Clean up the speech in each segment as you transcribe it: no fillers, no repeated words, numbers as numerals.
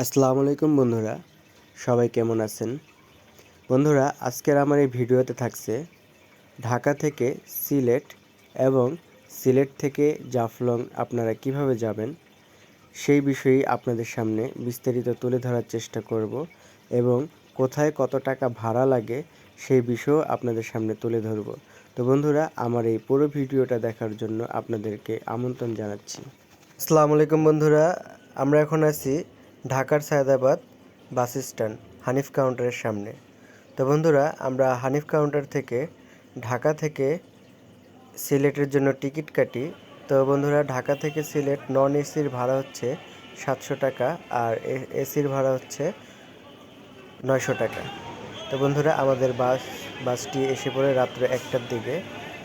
আসসালামু আলাইকুম বন্ধুরা, সবাই কেমন আছেন? বন্ধুরা, আজকের আমার এই ভিডিওতে থাকছে ঢাকা থেকে সিলেট এবং সিলেট থেকে জাফলং আপনারা কিভাবে যাবেন সেই বিষয়েই আপনাদের সামনে বিস্তারিত তুলে ধরার চেষ্টা করব এবং কোথায় কত টাকা ভাড়া লাগে সেই বিষয়েও আপনাদের সামনে তুলে ধরব। তো বন্ধুরা, আমার এই পুরো ভিডিওটা দেখার জন্য আপনাদেরকে আমন্ত্রণ জানাচ্ছি। আসসালামু আলাইকুম বন্ধুরা, আমরা এখন আছি ঢাকার সায়দাবাদ বাস স্ট্যান্ড হানিফ কাউন্টারের সামনে। তো বন্ধুরা, আমরা হানিফ কাউন্টার থেকে ঢাকা থেকে সিলেটের জন্য টিকিট কাটি। তো বন্ধুরা, ঢাকা থেকে সিলেট নন এসির ভাড়া হচ্ছে 700 টাকা আর এসির ভাড়া হচ্ছে 900 টাকা। তো বন্ধুরা, আমাদের বাসটি এসে পড়ে রাত্রে 1টার দিকে।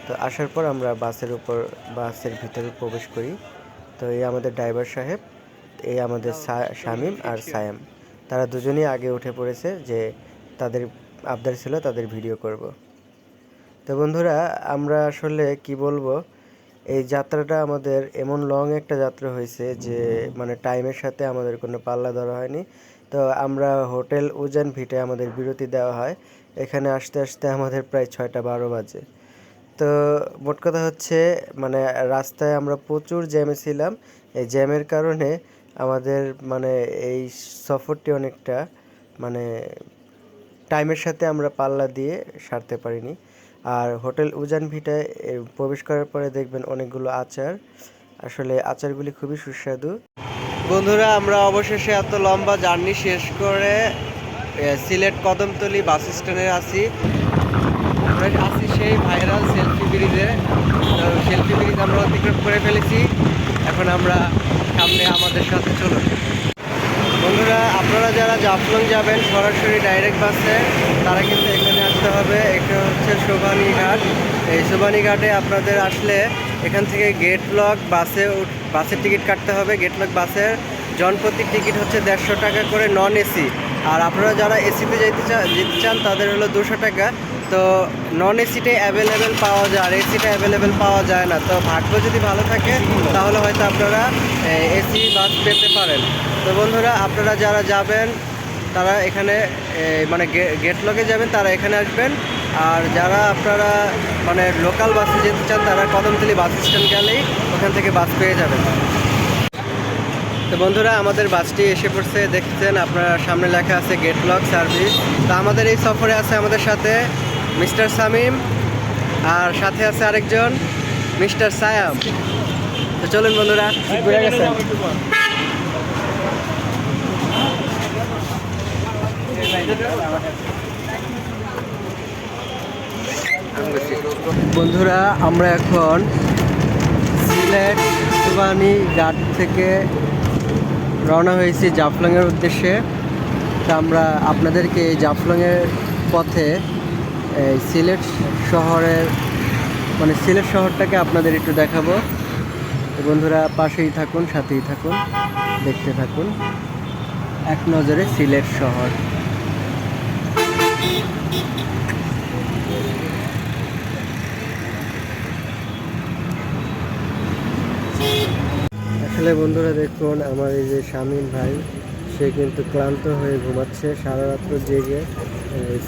তো আসার পর আমরা বাসের ভিতরে প্রবেশ করি। তো এই আমাদের ড্রাইভার সাহেব, এই আমাদের শামীম আর সায়াম, তারা দুজনেই আগে উঠে পড়েছে যে তাদের আবদার ছিল তাদের ভিডিও করব। তো বন্ধুরা, আমরা আসলে কি বলবো, এই যাত্রাটা আমাদের এমন লং একটা যাত্রা হয়েছে যে মানে টাইমের সাথে আমাদের কোনো পাল্লা ধরা হয়নি। তো আমরা হোটেল উজান ভিটে আমাদের বিরতি দেওয়া হয়। এখানে আসতে আসতে আমাদের প্রায় 6টা 12 বাজে। তো মোট কথা হচ্ছে মানে রাস্তায় আমরা প্রচুর জ্যামে ছিলাম। এই জ্যামের কারণে আমাদের মানে এই সফরটি অনেকটা মানে টাইমের সাথে আমরা পাল্লা দিয়ে সারতে পারিনি। আর হোটেল উজান ভিটায় প্রবেশ করার পরে দেখবেন অনেকগুলো আচার, আসলে আচারগুলি খুবই সুস্বাদু। বন্ধুরা, আমরা অবশেষে এত লম্বা জার্নি শেষ করে সিলেট কদমতলী বাস স্ট্যান্ডে আছি। আমরা আছি সেই ভাইরাল সেলফি ব্রিজে। তো সেলফি ব্রিজ আমরা অতিক্রম করে ফেলেছি। এখন আমরা সামনে আমাদের সাথে চলুন। বন্ধুরা, আপনারা যারা জাফলং যাবেন সরাসরি ডাইরেক্ট বাসে, তারা কিন্তু এখানে আসতে হবে। এটা হচ্ছে শোভানীঘাট। এই শোভানীঘাটে আপনাদের আসলে এখান থেকে গেটলক বাসের টিকিট কাটতে হবে। গেটলক বাসের জনপ্রতি টিকিট হচ্ছে 150 টাকা করে নন এসি। আর আপনারা যারা এসিতে যেতে চান তাদের হলো 200 টাকা। তো নন এসিটাই অ্যাভেলেবেল পাওয়া যায় আর এসিটা অ্যাভেলেবেল পাওয়া যায় না। তো ভাগ্য যদি ভালো থাকে তাহলে হয়তো আপনারা এসি বাস পেতে পারেন। তো বন্ধুরা, আপনারা যারা যাবেন তারা এখানে মানে গেটলকে যাবেন, তারা এখানে আসবেন। আর যারা আপনারা মানে লোকাল বাসে যেতে চান তারা কদমতলী বাস স্ট্যান্ড গেলেই ওখান থেকে বাস পেয়ে যাবেন। তো বন্ধুরা, আমাদের বাসটি এসে পড়ছে। দেখছেন আপনারা সামনে লেখা আছে গেটলক সার্ভিস। তো আমাদের এই সফরে আছে আমাদের সাথে মিস্টার শামীম আর সাথে আছে আরেকজন মিস্টার সায়াম। তো চলুন বন্ধুরা, ঘুরে গেছেন। বন্ধুরা, আমরা এখন সিলেট শোভানীঘাট থেকে রওনা হয়েছি জাফলংয়ের উদ্দেশ্যে। তা আমরা আপনাদেরকে এই জাফলংয়ের পথে সিলেট শহরের মানে সিলেট শহরটাকে আপনাদের একটু দেখাবো। তো বন্ধুরা, পাশেই থাকুন, সাথেই থাকুন, দেখতে থাকুন এক নজরে সিলেট শহর। আসলে বন্ধুরা দেখুন, আমার এই যে শামীম ভাই, সে কিন্তু ক্লান্ত হয়ে ঘুমাচ্ছে। সারা রাত্র জেগে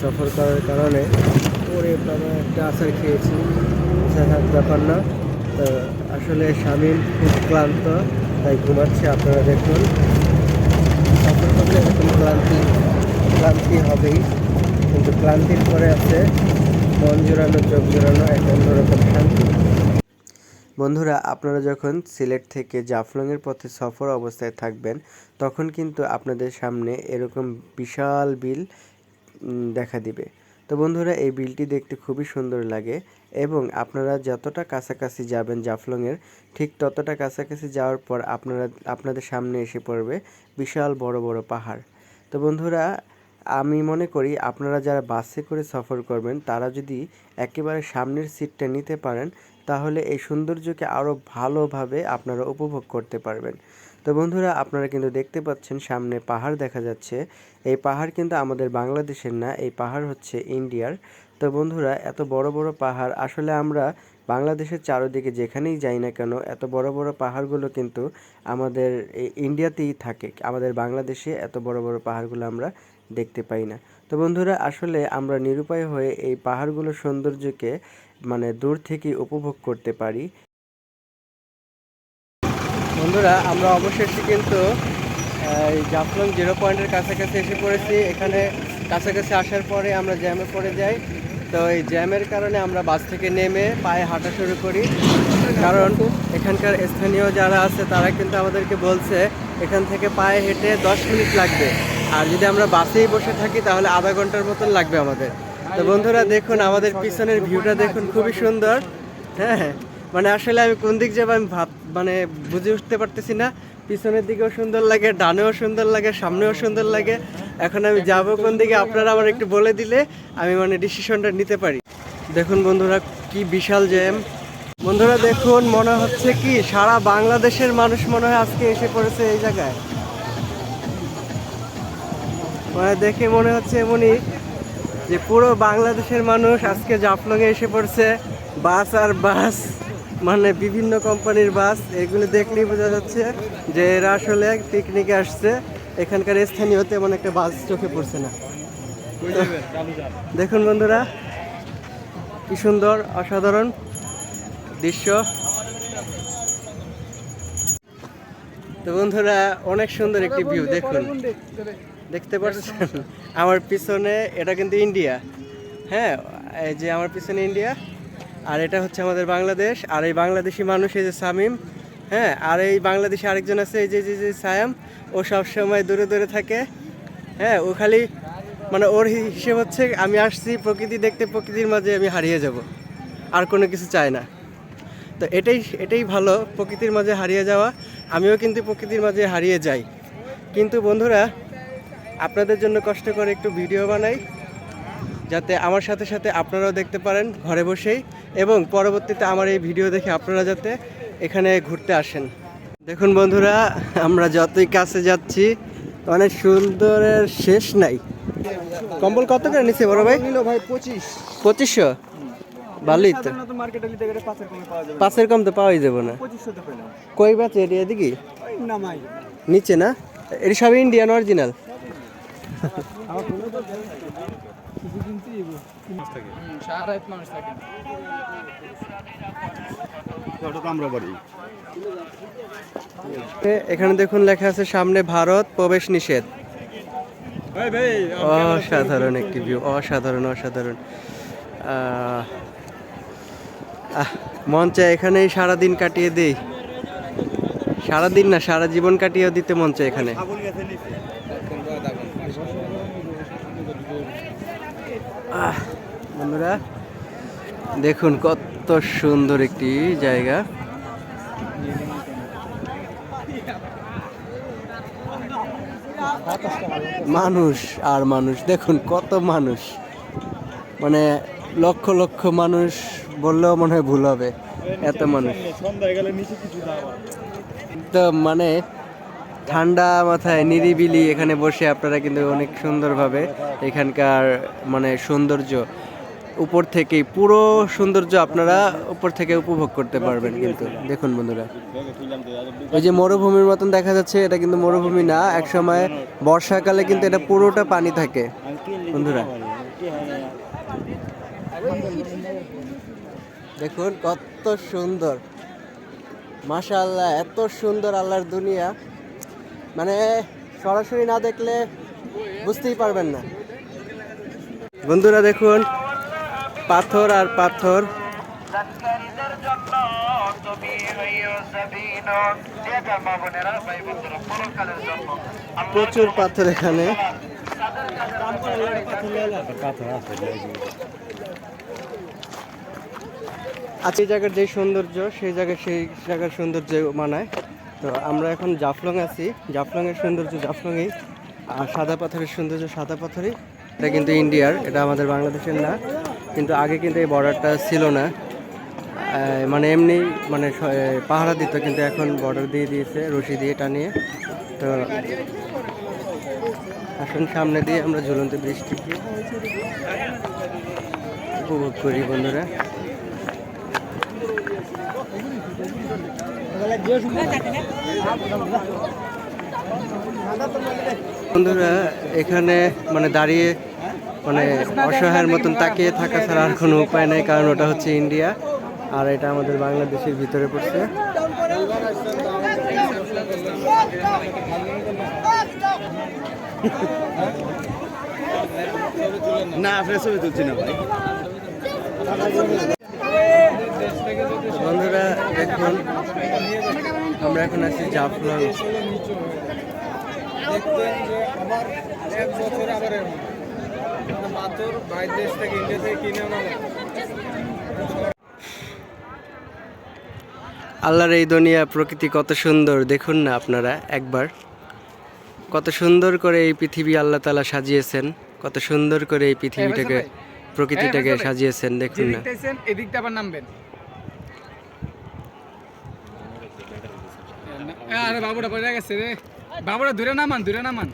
সফর করার কারণে ওরে বাবা একটা আচার খেয়েছি, ব্যাপার না। তো আসলে শামীম খুব ক্লান্ত, তাই ঘুমাচ্ছে। আপনারা দেখুন, সফর করলে এরকম ক্লান্তি হবেই, কিন্তু ক্লান্তির পরে আছে মন জোড়ানো, চোখ জোড়ানো এক অন্যরকম শান্তি। বন্ধুরা, আপনারা যখন সিলেট থেকে জাফলংয়ের পথে সফর অবস্থায় থাকবেন তখন কিন্তু আপনাদের সামনে এরকম বিশাল বিল দেখা দিবে। তো বন্ধুরা, এই বিলটি দেখতে খুবই সুন্দর লাগে এবং আপনারা যতটা কাছাকাছি যাবেন জাফলংয়ের, ঠিক ততটা কাছাকাছি যাওয়ার পর আপনাদের সামনে এসে পড়বে বিশাল বড় বড় পাহাড়। তো বন্ধুরা, আমি মনে করি আপনারা যারা বাসে করে সফর করবেন তারা যদি একেবারে সামনের সিটটা নিতে পারেন তাহলে এই সৌন্দর্যকে আরও ভালোভাবে আপনারা উপভোগ করতে পারবেন। তো বন্ধুরা, আপনারা কিন্তু দেখতে পাচ্ছেন সামনে পাহাড় দেখা যাচ্ছে। এই পাহাড় কিন্তু আমাদের বাংলাদেশের না, এই পাহাড় হচ্ছে ইন্ডিয়ার। তো বন্ধুরা, এত বড় বড় পাহাড় আসলে আমরা বাংলাদেশের চারদিকে যেখানেই যাই না কেন এত বড় বড় পাহাড়গুলো কিন্তু আমাদের ইন্ডিয়াতেই থাকে, আমাদের বাংলাদেশে এত বড় বড় পাহাড়গুলো আমরা দেখতে পাই না। তো বন্ধুরা, আসলে আমরা নিরুপায় হয়ে এই পাহাড়গুলোর সৌন্দর্যকে মানে দূর থেকে উপভোগ করতে পারি। বন্ধুরা, আমরা অবশেষে কিন্তু এই জাফলং 0 পয়েন্টের কাছাকাছি এসে পড়েছি। এখানে কাছাকাছি আসার পরে আমরা জ্যামে পড়ে যাই। তো এই জ্যামের কারণে আমরা বাস থেকে নেমে পায়ে হাঁটা শুরু করি, কারণ এখানকার স্থানীয় যারা আছে তারা কিন্তু আমাদেরকে বলছে এখান থেকে পায়ে হেঁটে 10 মিনিট লাগবে, আর যদি আমরা বাসেই বসে থাকি তাহলে আধা ঘন্টার মতন লাগবে আমাদের। তো বন্ধুরা দেখুন, আমাদের পিছনের ভিউটা দেখুন, খুবই সুন্দর। হ্যাঁ, মানে আসলে আমি কোন দিক যাবো আমি মানে বুঝে উঠতে পারতেছি না। পিছনের দিকেও সুন্দর লাগে, ডানেও সুন্দর লাগে, সামনেও সুন্দর লাগে। এখন আমি যাব কোন দিকে আপনারা আমার একটু বলে দিলে আমি মানে ডিসিশনটা নিতে পারি। দেখুন বন্ধুরা, কি বিশাল জ্যাম। বন্ধুরা দেখুন, মনে হচ্ছে কি সারা বাংলাদেশের মানুষ মনে হয় আজকে এসে পড়েছে এই জায়গায়। মানে দেখে মনে হচ্ছে এমনই যে পুরো বাংলাদেশের মানুষ আজকে জাফলংয়ে এসে পড়ছে। বাস আর বাস, মানে বিভিন্ন কোম্পানির বাস, এগুলো দেখলেই বোঝা যাচ্ছে যে এরা আসলে পিকনিকে আসছে। এখানকার স্থানীয় তেমন একটা বাস চোখে পড়ছে না। দেখুন বন্ধুরা, কি সুন্দর অসাধারণ দৃশ্য। তো বন্ধুরা, অনেক সুন্দর একটি ভিউ দেখুন, দেখতে পাচ্ছেন আমার পিছনে, এটা কিন্তু ইন্ডিয়া। হ্যাঁ, এই যে আমার পিছনে ইন্ডিয়া, আর এটা হচ্ছে আমাদের বাংলাদেশ। আর এই বাংলাদেশি মানুষ এই যে সামিম, হ্যাঁ, আর এই বাংলাদেশি আরেকজন আছে এই যে যে সায়াম, ও সবসময় দূরে দূরে থাকে। হ্যাঁ, ও খালি মানে ওর হিসেব হচ্ছে আমি আসছি প্রকৃতি দেখতে, প্রকৃতির মাঝে আমি হারিয়ে যাব, আর কোনো কিছু চাই না। তো এটাই ভালো, প্রকৃতির মাঝে হারিয়ে যাওয়া। আমিও কিন্তু প্রকৃতির মাঝে হারিয়ে যাই, কিন্তু বন্ধুরা আপনাদের জন্য কষ্ট করে একটু ভিডিও বানাই, যাতে আমার সাথে সাথে আপনারাও দেখতে পারেন ঘরে বসেই, এবং পরবর্তীতে আমার এই ভিডিও দেখে আপনারা যাতে এখানে ঘুরতে আসেন। দেখুন বন্ধুরা, আমরা যতই কাছে যাচ্ছি অনেক সুন্দরের শেষ নাই। কম্বল কত করে নিচ্ছে বড় ভাই? ভাই 2500। ভালোই তো, 5-এর কম তো পাওয়াই যাবো না। কই বাচ্চা এটি এদিকে নিচে না, এটি সব ইন্ডিয়ান অরিজিনাল। এখানে দেখুন লেখা আছে সামনে ভারত প্রবেশ নিষেধ। অসাধারণ একটি ভিউ, অসাধারণ অসাধারণ। মন চায় এখানেই সারাদিন কাটিয়ে দেই, সারাদিন না সারা জীবন কাটিয়ে দিতে মন চায় এখানে। বন্ধুরা দেখুন কত সুন্দর একটি জায়গা। মানুষ আর মানুষ, দেখুন কত মানুষ, মানে লক্ষ লক্ষ মানুষ বললেও মনে হয় ভুল হবে, এত মানুষ। তো মানে ঠান্ডা মাথায় নিরিবিলি এখানে বসে আপনারা কিন্তু অনেক সুন্দরভাবে এখানকার মানে সৌন্দর্য উপর থেকেই, পুরো সৌন্দর্য আপনারা উপর থেকে উপভোগ করতে পারবেন। কিন্তু দেখুন বন্ধুরা, ওই যে মরুভূমির মতন দেখা যাচ্ছে, এটা কিন্তু মরুভূমি না। এক সময় বর্ষাকালে কিন্তু এটা পুরোটা পানি থাকে বন্ধুরা। দেখুন কত সুন্দর, মাশাআল্লাহ, এত সুন্দর আল্লাহর দুনিয়া, মানে সরাসরি না দেখলে বুঝতেই পারবেন না। বন্ধুরা দেখুন, পাথর আর পাথর, প্রচুর পাথর এখানে। আজকে এই জায়গার যে সৌন্দর্য সেই জায়গার সৌন্দর্য মানায়। তো আমরা এখন জাফলং আছি, জাফলংয়ের সৌন্দর্য জাফলংয়েই, আর সাদা পাথরের সৌন্দর্য সাদা পাথরই। এটা কিন্তু ইন্ডিয়ার, এটা আমাদের বাংলাদেশের না। কিন্তু আগে কিন্তু এই বর্ডারটা ছিল না, মানে এমনি মানে পাহারা দিত, কিন্তু এখন বর্ডার দিয়ে দিয়েছে রশি দিয়ে টানিয়ে। তো আসুন সামনে দিয়ে আমরা ঝুলন্ত বৃষ্টিকে উপভোগ করি বন্ধুরা। বন্ধুরা এখানে মানে দাঁড়িয়ে মানে অসহায়ের মতন তাকিয়ে থাকা ছাড়া আর কোনো উপায় নেই, কারণ ওটা হচ্ছে ইন্ডিয়া আর এটা আমাদের বাংলাদেশের ভিতরে পড়ছে। না আপনার ছবি তুলছি না ভাই। বন্ধুরা দেখুন আমরা এখন আছি জাফলং। দেখবেন যে আবার এক বছর আবার পাথর বাইরের দেশ থেকে ইন্ডিয়া থেকে কিনে আনা লাগে। আল্লাহর এই দুনিয়া প্রকৃতি কত সুন্দর দেখুন না আপনারা একবার, কত সুন্দর করে এই পৃথিবী আল্লাহ তাআলা সাজিয়েছেন, কত সুন্দর করে এই পৃথিবীটাকে প্রকৃতিটাকে সাজিয়েছেন দেখুন না। এদিকটা আবার নামবেন। আরে বাবুটা পড়ে গেছে রে, বাবুটা দূরে নামান, দূরে নামান।